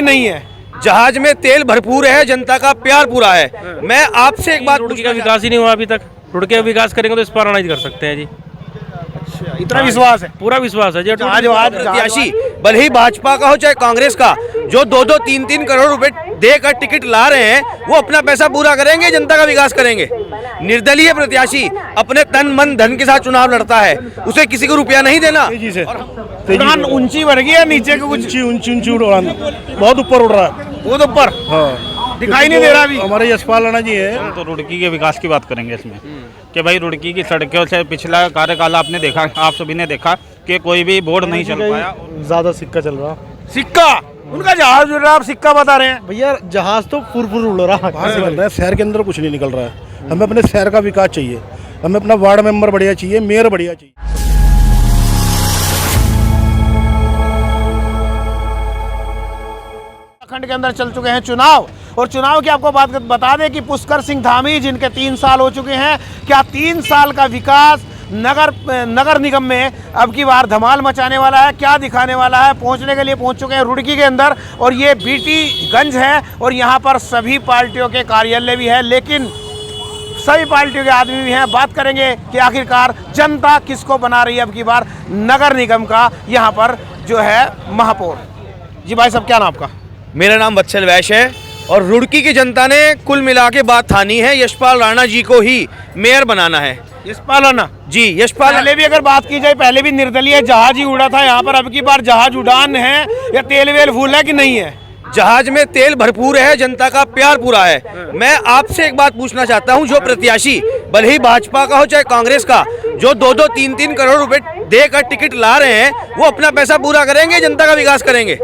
नहीं है। जहाज में तेल भरपूर है, जनता का प्यार पूरा है। मैं आपसे एक बात, रुड़की का विकास ही नहीं हुआ अभी तक। रुड़की का विकास करेंगे तो इस पर आना कर सकते हैं जी। इतना विश्वास है, पूरा विश्वास है जी। आज प्रत्याशी भले ही भाजपा का हो चाहे कांग्रेस का, जो 2-2, 3-3 करोड़ रुपए देकर टिकट ला रहे हैं, वो अपना पैसा पूरा करेंगे, जनता का विकास करेंगे। निर्दलीय प्रत्याशी अपने तन मन धन के साथ चुनाव लड़ता है, उसे किसी को रुपया नहीं देना। उड़ान ऊंची बढ़ गई है, नीचे को कुछ ऊंची उड़ान बहुत ऊपर उड़ रहा है, बहुत ऊपर। हाँ दिखाई नहीं दे रहा अभी। हमारे यशपाल राणा जी है। तो रुड़की के विकास की बात करेंगे इसमें कि भाई रुड़की की सड़कों से पिछला कार्यकाल आपने देखा, आप सभी ने देखा कि कोई भी बोर्ड नहीं चल पाया। ज्यादा सिक्का चल रहा, सिक्का उनका जहाज उड़ रहा, आप सिक्का बता रहे हैं। भैया जहाज तो फुर उड़ रहा है, बाहर निकल रहा है, शहर के अंदर कुछ नहीं निकल रहा है। हमें अपने शहर का विकास चाहिए, हमें अपना वार्ड मेंबर बढ़िया चाहिए, मेयर बढ़िया चाहिए। उत्तराखंड के अंदर चल चुके हैं चुनाव, और चुनाव की आपको बात बता दें कि पुष्कर सिंह धामी जिनके 3 साल हो चुके हैं, क्या 3 साल का विकास नगर निगम में अब की बार धमाल मचाने वाला है, क्या दिखाने वाला है। पहुंचने के लिए पहुंच चुके हैं रुड़की के अंदर, और ये बीटीगंज है, और यहाँ पर सभी पार्टियों के कार्यालय भी है, लेकिन सभी पार्टियों के आदमी भी हैं। बात करेंगे कि आखिरकार जनता किसको बना रही है अब की बार नगर निगम का यहाँ पर जो है महापौर। जी भाई साहब, क्या नाम आपका? मेरा नाम वत्सल वैश्य है, और रुड़की की जनता ने कुल मिला के बात ठानी है, यशपाल राणा जी को ही मेयर बनाना है। यशपाल राणा जी, यशपाल। पहले भी अगर बात की जाए, पहले भी निर्दलीय जहाज ही उड़ा था यहाँ पर, अब की बार जहाज उड़ान है या तेल वेल फूल है कि नहीं है? जहाज में तेल भरपूर है, जनता का प्यार पूरा है। मैं आपसे एक बात पूछना चाहता हूं, जो प्रत्याशी भले ही भाजपा का हो चाहे कांग्रेस का, जो 2-2, 3-3 करोड़ रुपए देकर टिकट ला रहे हैं, वो अपना पैसा पूरा करेंगे, जनता का विकास करेंगे।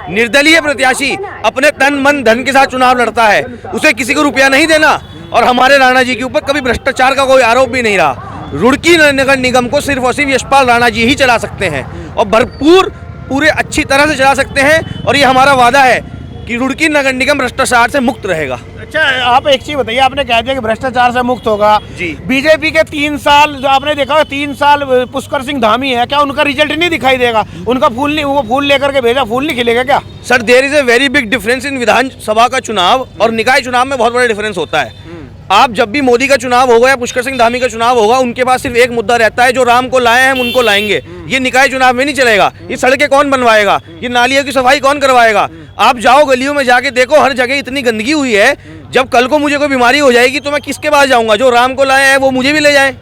निर्दलीय प्रत्याशी अपने तन मन धन के साथ चुनाव लड़ता है, उसे किसी को रुपया नहीं देना। और हमारे राणा जी के ऊपर कभी भ्रष्टाचार का कोई आरोप भी नहीं रहा। रुड़की नगर निगम को सिर्फ और सिर्फ यशपाल राणा जी ही चला सकते हैं, और भरपूर पूरे अच्छी तरह से चला सकते हैं, और ये हमारा वादा है कि रुड़की नगर निगम भ्रष्टाचार से मुक्त रहेगा। अच्छा, आप एक चीज बताइए, आपने कह दिया कि भ्रष्टाचार से मुक्त होगा जी। बीजेपी के 3 साल जो आपने देखा, 3 साल पुष्कर सिंह धामी है, क्या उनका रिजल्ट नहीं दिखाई देगा? उनका फूल नहीं, वो फूल लेकर के भेजा, फूल नहीं खिलेगा क्या? Sir, there is a very big difference in विधानसभा का चुनाव और निकाय चुनाव में बहुत बड़ा डिफरेंस होता है। आप जब भी मोदी का चुनाव होगा या पुष्कर सिंह धामी का चुनाव होगा, उनके पास सिर्फ एक मुद्दा रहता है, जो राम को लाए हैं हम उनको लाएंगे। ये निकाय चुनाव में नहीं चलेगा। ये सड़कें कौन बनवाएगा, ये नालियों की सफाई कौन करवाएगा? आप जाओ गलियों में जाके देखो, हर जगह इतनी गंदगी हुई है। जब कल को मुझे कोई बीमारी हो जाएगी तो मैं किसके पास जाऊंगा? जो राम को लाए हैं वो मुझे भी ले जाए।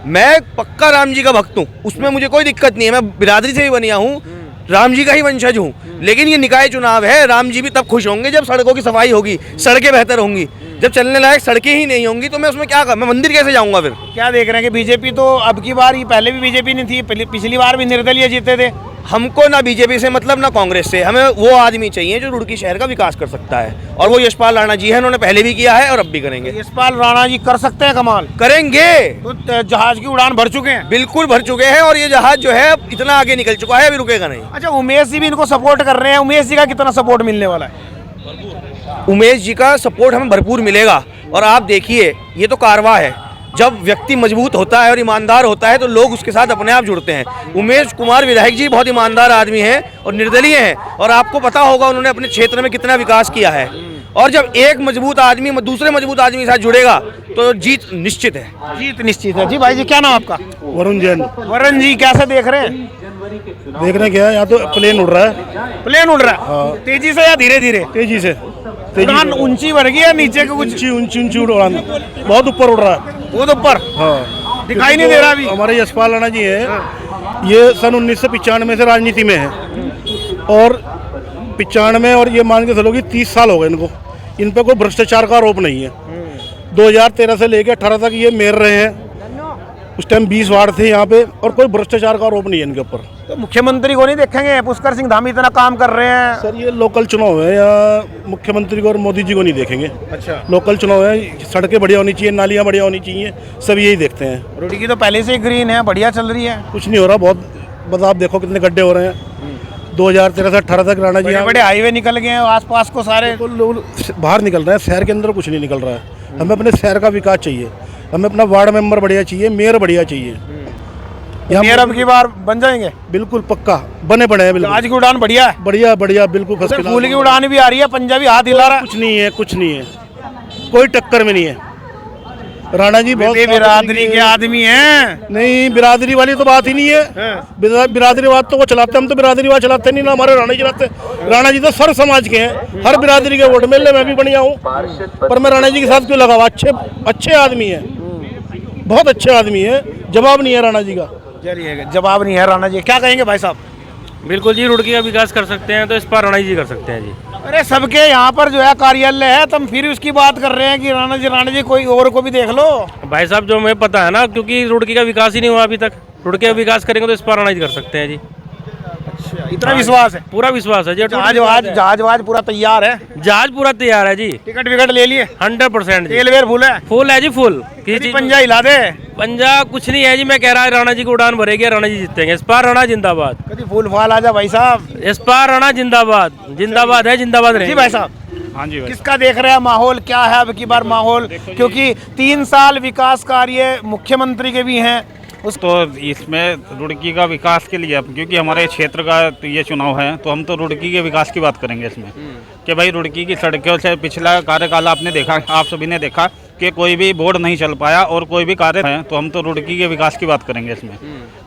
मैं पक्का राम जी का भक्त हूँ, उसमें मुझे कोई दिक्कत नहीं है। मैं बिरादरी से भी बनिया हूँ, राम जी का ही वंशज हूँ। लेकिन ये निकाय चुनाव है, राम जी भी तब खुश होंगे जब सड़कों की सफाई होगी, सड़कें बेहतर होंगी। जब चलने लायक सड़कें ही नहीं होंगी तो मैं उसमें क्या कर, मैं मंदिर कैसे जाऊंगा फिर? क्या देख रहे हैं कि बीजेपी तो अब की बार, पहले भी बीजेपी नहीं थी, पिछली बार भी निर्दलीय जीते थे। हमको ना बीजेपी से मतलब ना कांग्रेस से, हमें वो आदमी चाहिए जो रुड़की शहर का विकास कर सकता है, और वो यशपाल राणा जी है। उन्होंने पहले भी किया है और अब भी करेंगे। यशपाल राणा जी कर सकते हैं, कमाल करेंगे। तो जहाज की उड़ान भर चुके हैं, बिल्कुल भर चुके हैं, और ये जहाज जो है इतना आगे निकल चुका है, अभी रुकेगा नहीं। अच्छा, उमेश जी भी इनको सपोर्ट कर रहे हैं, उमेश जी का कितना सपोर्ट मिलने वाला है? उमेश जी का सपोर्ट हमें भरपूर मिलेगा। और आप देखिए, ये तो कारवा है, जब व्यक्ति मजबूत होता है और ईमानदार होता है तो लोग उसके साथ अपने आप जुड़ते हैं। उमेश कुमार विधायक जी बहुत ईमानदार आदमी हैं और निर्दलीय हैं, और आपको पता होगा उन्होंने अपने क्षेत्र में कितना विकास किया है। और जब एक मजबूत आदमी दूसरे मजबूत आदमी के साथ जुड़ेगा तो जीत निश्चित है। जीत निश्चित है। जी भाई जी, क्या नाम आपका? वरुण जैन। वरुण जी, कैसे देख रहे हैं? देख रहे क्या, यहाँ तो प्लेन उड़ रहा है। प्लेन उड़ रहा है? हाँ। तेजी से या धीरे धीरे? तेजी से। उड़ान ऊंची बढ़ गई है, नीचे को कुछ ऊंची उड़ान बहुत ऊपर उड़ रहा है, बहुत ऊपर। हाँ, दिखाई नहीं दे रहा अभी। हमारे यशपाल राणा जी है, ये सन 1995 से राजनीति में है, और 95 और ये मान के चलो कि 30 साल हो गए इनको। इन पर कोई भ्रष्टाचार का आरोप नहीं है। 2013 से लेकर 18 तक ये मेयर रहे हैं, उस टाइम 20 वार्ड थे यहाँ पे, और कोई भ्रष्टाचार का आरोप नहीं है इनके ऊपर। तो मुख्यमंत्री को नहीं देखेंगे? पुष्कर सिंह धामी इतना काम कर रहे हैं। सर, ये लोकल चुनाव है, या मुख्यमंत्री को और मोदी जी को नहीं देखेंगे। अच्छा, लोकल चुनाव है, सड़कें बढ़िया होनी चाहिए, नालियाँ बढ़िया होनी चाहिए, सब यही देखते हैं। रुड़की तो पहले से ही ग्रीन है, बढ़िया चल रही है। कुछ नहीं हो रहा, बहुत बस आप देखो कितने गड्ढे हो रहे हैं। 2013 से 18 तक राणा जी बड़े हाईवे निकल गए हैं, आसपास को सारे लोग बाहर निकल रहे हैं, शहर के अंदर कुछ नहीं निकल रहा है। हमें अपने शहर का विकास चाहिए, हमें अपना वार्ड मेंबर बढ़िया चाहिए, मेयर बढ़िया चाहिए। मेयर अब की बार बन जाएंगे। बिल्कुल पक्का बने पड़े हैं बिल्कुल। आज की उड़ान बढ़िया है, बढ़िया बढ़िया बिल्कुल फर्स्ट उधर क्लास। फूल की उड़ान भी आ रही है, पंजाबी हाथ हिला रहा है। कुछ नहीं है, कुछ नहीं है, कोई टक्कर में नहीं है। राणा जी बहुत ये बिरादरी के आदमी हैं। नहीं, बिरादरी वाली तो बात ही नहीं है। बिरादरीवाद तो वो चलाते, हम तो बिरादरीवाद चलाते नहीं ना, हमारे राणा जी चलाते। राणा जी तो सर समाज के हैं, हर बिरादरी के वोट मिल रहे, मैं भी बढ़िया हूँ, पर मैं राणा जी के साथ क्यों लगा हुआ? अच्छे आदमी है, बहुत अच्छे आदमी है, जवाब नहीं है राणा जी का। चलिए, जवाब नहीं है राणा जी। क्या कहेंगे भाई साहब? बिल्कुल जी, रुड़की का विकास कर सकते हैं तो इस बार राणा जी कर सकते हैं जी। अरे सबके यहाँ पर जो है कार्यालय है, तुम फिर उसकी बात कर रहे हैं कि राणा जी कोई और को भी देख लो। भाई साहब जो हमें पता है ना, क्योंकि रुड़की का विकास ही नहीं हुआ अभी तक, रुड़की का विकास करेंगे तो इस बार राणा जी कर सकते हैं जी। इतना विश्वास है? पूरा विश्वास है जी। जहाज पूरा तैयार है, जहाज पूरा तैयार है जी। टिकट विकट ले लिए? 100% तेल वेल फूल है? फुल है जी, फुल। किसी चीज पंजा हिला दे। पंजा कुछ नहीं है जी, मैं कह रहा राणा जी को उड़ान भरेगी, राणा जी जीतेंगे इस बार। राणा जिंदाबाद। कभी फूल फाल आ जा भाई साहब। इस बार राणा जिंदाबाद, जिंदाबाद है, जिंदाबाद जी रहेगी। भाई साहब, हाँ जी भाई। किसका देख रहे हैं माहौल, क्या है अब की बार माहौल? क्योंकि 3 साल विकास कार्य मुख्यमंत्री के भी हैं। तो इसमें रुड़की का विकास के लिए, क्योंकि हमारे क्षेत्र का तो ये चुनाव है, तो हम तो रुड़की के विकास की बात करेंगे इसमें कि भाई रुड़की की सड़कों से पिछला कार्यकाल आपने देखा, आप सभी ने देखा कि कोई भी बोर्ड नहीं चल पाया और कोई भी कार्य है, तो हम तो रुड़की के विकास की बात करेंगे इसमें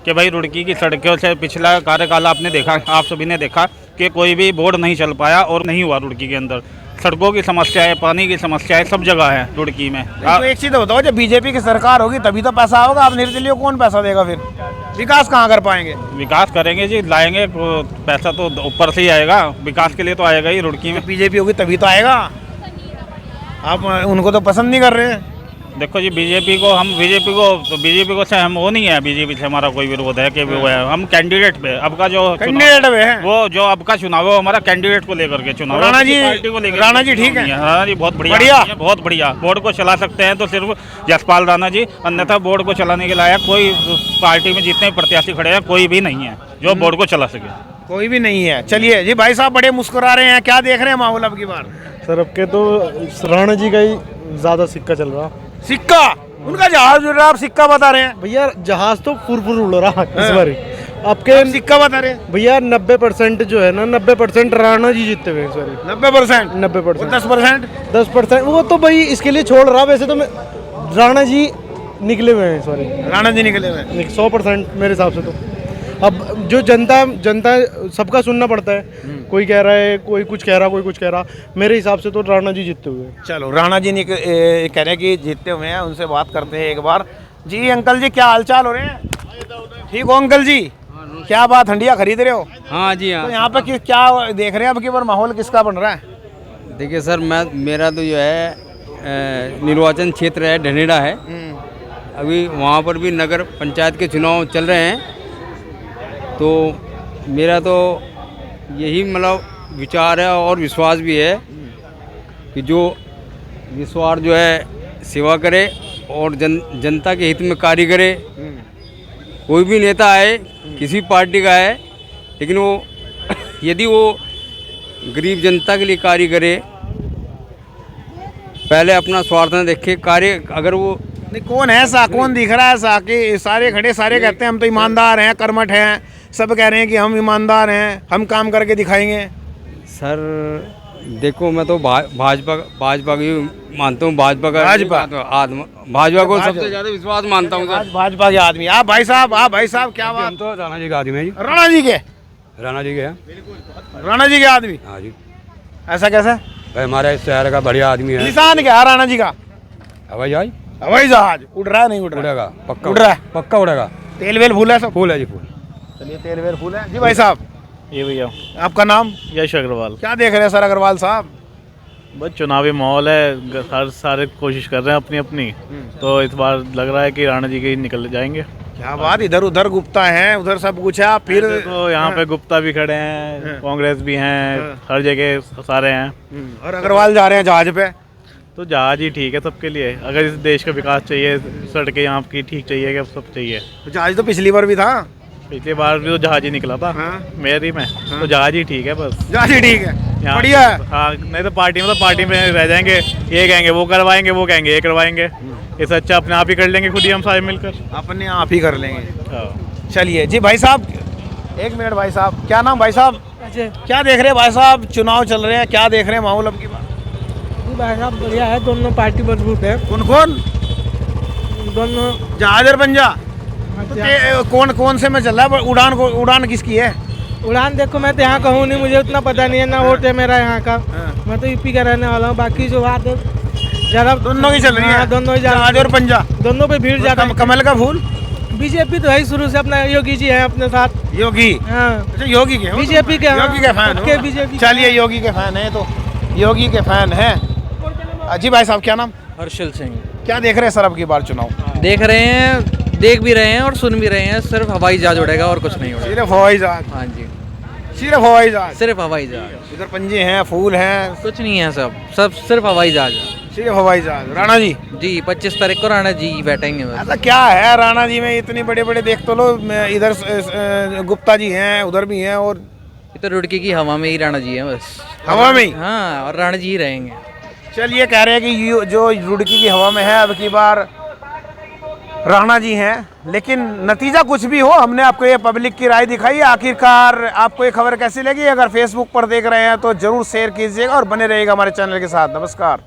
कि भाई रुड़की की सड़कों से पिछला कार्यकाल आपने देखा, आप सभी ने देखा कि कोई भी बोर्ड नहीं चल पाया और नहीं हुआ रुड़की के अंदर। सड़कों की समस्या है, पानी की समस्या है, सब जगह है रुड़की में। तो एक चीज बताओ, जब बीजेपी की सरकार होगी तभी तो पैसा होगा, आप निर्दलीय कौन पैसा देगा? फिर विकास कहाँ कर पाएंगे? विकास करेंगे जी, लाएंगे, पैसा तो ऊपर से ही आएगा, विकास के लिए तो आएगा ही रुड़की में। बीजेपी होगी तभी तो आएगा। आप उनको तो पसंद नहीं कर रहे हैं। देखो जी, बीजेपी को से हम वो नहीं है, बीजेपी से हमारा कोई विरोध है कि वो है, हम कैंडिडेट पे अब का जो कैंडिडेट में है, वो जो अब का चुनाव है वो हमारा कैंडिडेट को लेकर के चुनाव है, राणा जी, पार्टी को लेकर। राणा जी ठीक है? राणा जी बहुत बढ़िया, बहुत बढ़िया। बोर्ड को चला सकते हैं तो सिर्फ जसपाल राणा जी, अन्यथा बोर्ड को चलाने के लायक कोई पार्टी में जितने प्रत्याशी खड़े हैं कोई भी नहीं है जो बोर्ड को चला सके, कोई भी नहीं है। चलिए जी, भाई साहब बड़े मुस्कुरा रहे हैं, क्या देख रहे हैं माहौल अब की बार? सर अब के तो राणा जी का ही ज्यादा सिक्का चल रहा। सिक्का? उनका जहाज उड़ रहा, आप सिक्का बता रहे हैं? भैया जहाज तो फुर उड़ रहा इस बार आपके। आप सिक्का बता रहे हैं भैया 90% जो है ना, 90% राणा जी जीतते हुए इस बार। 90%? 90%। 10%? 10% वो तो भाई इसके लिए छोड़ रहा, वैसे तो मैं राणा जी निकले हुए हैं इस बार। राणा जी निकले हुए 100% मेरे हिसाब से। तो अब जो जनता सबका सुनना पड़ता है, कोई कह रहा है, कोई कुछ कह रहा, कोई कुछ कह रहा। मेरे हिसाब से तो राणा जी जीतते हुए। चलो, राणा जी कह रहे हैं कि जीतते हुए हैं, उनसे बात करते हैं एक बार। जी अंकल जी, क्या हालचाल हो रहे हैं? ठीक हो अंकल जी? क्या बात, हंडिया खरीद रहे हो? हाँ जी हाँ। तो यहाँ पे क्या देख रहे हैं अब की बार माहौल किसका बन रहा है? देखिए सर, मेरा तो जो है निर्वाचन क्षेत्र है ढनेड़ा है। अभी वहाँ पर भी नगर पंचायत के चुनाव चल रहे हैं, तो मेरा तो यही मतलब विचार है और विश्वास भी है कि जो विश्वास जो है सेवा करे और जनता के हित में कार्य करे। कोई भी नेता आए, किसी पार्टी का है, लेकिन वो यदि वो गरीब जनता के लिए कार्य करे, पहले अपना स्वार्थ न देखे, कार्य अगर वो नहीं, कौन है ऐसा, कौन दिख रहा है ऐसा कि सारे खड़े सारे कहते हैं हम तो ईमानदार हैं, कर्मठ हैं, सब कह रहे हैं कि हम ईमानदार हैं, हम काम करके दिखाएंगे? सर देखो, मैं तो भाजपा की मानता हूँ, भाजपा को सबसे ज़्यादा विश्वास मानता हूँ सर। भाजपा के आदमी आप भाई साहब क्या बात? हम तो राणा जी का आदमी है जी। राणा जी के हैं। राणा जी के आदमी? हाँ जी। ऐसा कैसे? भाई हमारे शहर का बढ़िया आदमी है। निशान क्या है राणा जी का? हवाई जहाज हवाई जहाज उड़ रहा है, नहीं उड़ रहा? उड़ेगा, पक्का उड़ रहा है, पक्का उड़ेगा। तेल वेल फूल है सब? फूल है जी, फूल। चलिए, तेल वेल फूल है। जी भाई साहब, ये भैया आपका नाम? यश अग्रवाल। क्या देख रहे हैं सर अग्रवाल साहब? बस चुनावी माहौल है, हर सारे कोशिश कर रहे हैं अपनी अपनी, तो इस बार लग रहा है कि राणा जी के ही निकल जाएंगे। क्या बात, इधर उधर गुप्ता है, उधर सब कुछ है, आप फिर तो यहाँ पे गुप्ता भी खड़े हैं, कांग्रेस भी हैं, हर जगह सारे हैं, और अग्रवाल जा रहे हैं जहाज पे। तो जहाज ही ठीक है सबके लिए। अगर इस देश का विकास चाहिए, सड़कें यहाँ की ठीक चाहिए, क्या सब चाहिए। जहाज तो पिछली बार भी था, पिछली बार भी तो जहाज ही निकला था मेरी में, तो जहाज ही ठीक है बस। जहाज ही ठीक है, यहाँ बढ़िया है। हाँ, नहीं तो पार्टी में रह जाएंगे, ये कहेंगे वो करवाएंगे, वो कहेंगे ये करवाएंगे। इससे अच्छा अपने आप ही कर लेंगे खुद ही, हम सारे मिलकर अपने आप ही कर लेंगे। हाँ। चलिए जी भाई साहब, एक मिनट भाई साहब, क्या नाम भाई साहब? अच्छा क्या देख रहे हैं भाई साहब, चुनाव चल रहे हैं, क्या देख रहे हैं माहौल अब की बार? भाई साहब बढ़िया है, दोनों पार्टी मजबूत है, कौन कौन? दोनों जहाज और पंजा। तो कौन कौन से में चल रहा है? उड़ान किसकी है? उड़ान देखो, मैं तो यहाँ का हूँ नहीं, मुझे उतना पता नहीं है ना, वोट है मेरा यहाँ का, मैं तो यूपी का रहने वाला हूँ। बाकी जो बात है ज़्यादा दोनों की चल रही है। हाँ, दोनों ही जहाज और पंजा, दोनों पे भीड़ ज़्यादा है। कमल का फूल। बीजेपी तो है ही शुरू से, अपना योगी जी है अपने साथ। योगी? हाँ अच्छा, योगी के हो? बीजेपी के, योगी के फैन पक्के हो? बीजेपी। चलिए, योगी के फैन है तो योगी के फैन है। जी भाई साहब, क्या नाम? हर्षल सिंह। क्या देख रहे हैं सर अब की बार चुनाव? देख रहे हैं, देख भी रहे हैं और सुन भी रहे हैं, सिर्फ हवाई जहाज उड़ेगा और कुछ नहीं उड़ेगा। सिर्फ हवाई जहाज? हाँ जी, सिर्फ हवाई जहाज? सिर्फ हवाई जहाज, इधर पंजे हैं, फूल हैं, कुछ नहीं है, सब सिर्फ हवाई जहाज है। सिर्फ हवाई जहाज। राणा जी? जी 25 तारीख को राणा जी बैठेंगे बस। ऐसा क्या है राणा जी में, इतने बड़े बड़े देख तो लो, इधर गुप्ता जी हैं, उधर भी हैं, और ये तो रुड़की की हवा में ही राणा जी है बस। हवा में ही? हाँ, और राणा जी ही रहेंगे। चलिए, कह रहे हैं कि जो रुड़की की हवा में है अब की बार राणा जी हैं, लेकिन नतीजा कुछ भी हो, हमने आपको ये पब्लिक की राय दिखाई। आखिरकार आपको ये खबर कैसी लगी? अगर फेसबुक पर देख रहे हैं तो जरूर शेयर कीजिएगा और बने रहिएगा हमारे चैनल के साथ। नमस्कार।